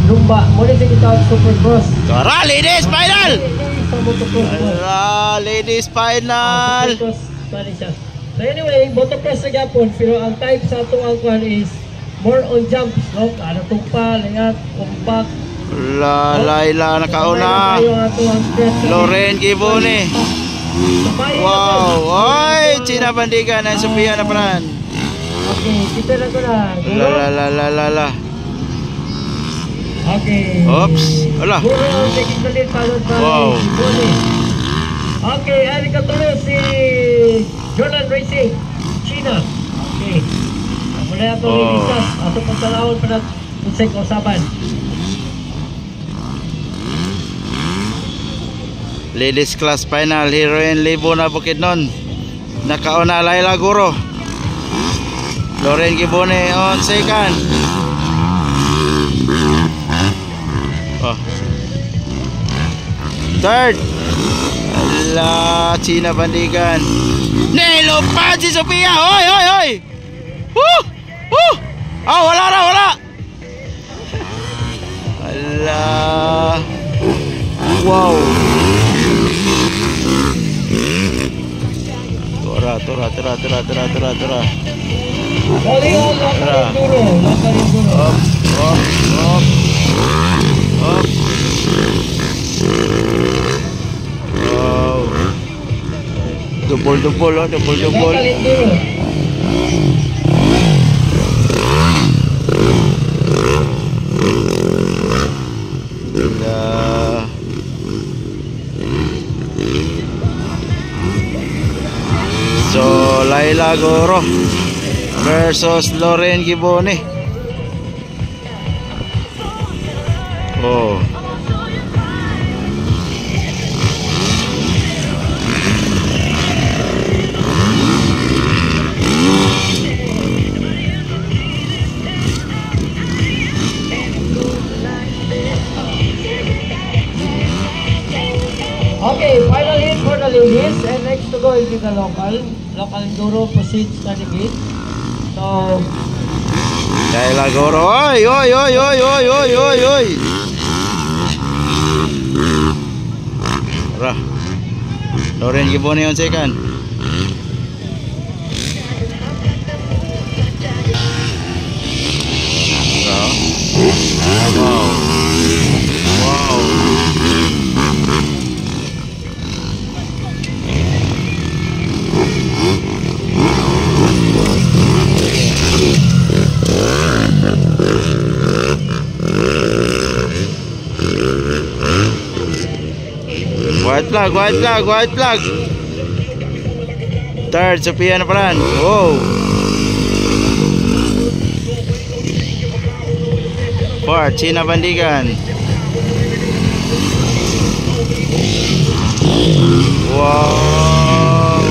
lumba. Muna sa kitawag Supercross. Tara, ladies final! Sa motocross. Tara, ladies final! Supercross pa rin siya. So anyway, motocross sa Japon, pero ang type sa tuwang kwan is more on jumps, no? Ano tupa, layat, compact. Laila nakauna. Loren Gibone. Wow, oy, China Bandigan ang Sophia na paran. Okay, kita na ko na. La. Okay. Oops, ala. Wow. Okay, ari katuloy si Jordan Racing, China. Okay. Mula ito lilistas. Ato pagkalawon pa na unsay kausaban. Ladies class final, Heroine Libo na Bukidnon. Nakauna Laila Guro. Loren Gibone on second. Third. Ala, China Bandigan. Nilupan si Sophia. Hoy. Wala. Ala. Wow. Tora. Up. Wow. Double. So, Laila Guro versus Loren Gibone. Oh. Okay, final hit for the ladies, and next to go will be the local enduro proceeds to the gate. So, Laila Guro, oy. Tara. Loren Gibone on second. Wow. White flag. Third, Sophia na paran. Wow. Fourth, China Bandigan. Wow.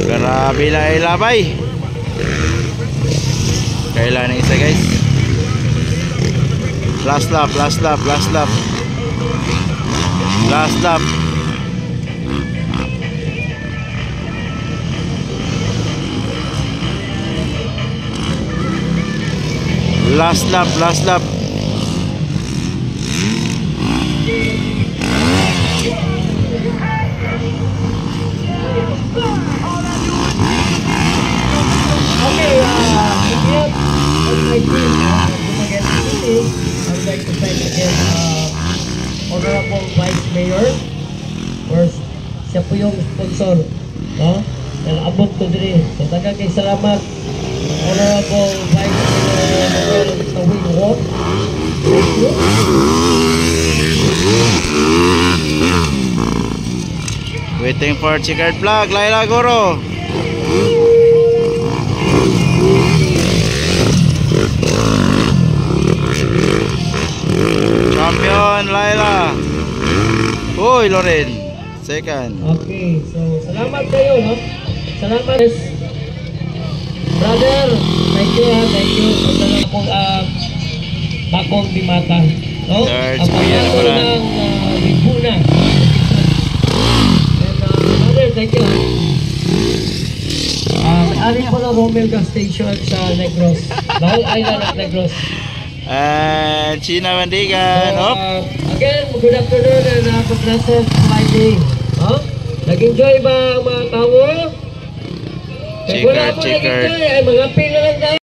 Grabe labay. Kailan isa guys. Last lap. Last lap. I would like to thank again Honorable Vice Mayor. First, siya po yung sponsor, no? Nalabot ko din. So, tagang kay salamat Honorable Vice Mayor Tawin Rock. Thank you. Waiting for checkered flag, Laila Guro. Champion Laila. Uy, Loren second. Okay, so salamat kayo, no? Salamat brother. Thank you. Pagdala pong bakong Dimata, no? Ang pangalan ng Libuna. And brother, thank you. May-ari po ng Romel Gas Station sa Negros. Bahol Island of Negros. And China Mandigan. Oh. Again, good afternoon and have a blessed Friday. Huh? Nag-enjoy ba ang mga tao? Checker, Wala mo checker. nag-enjoy, ay mga pila lang tayo.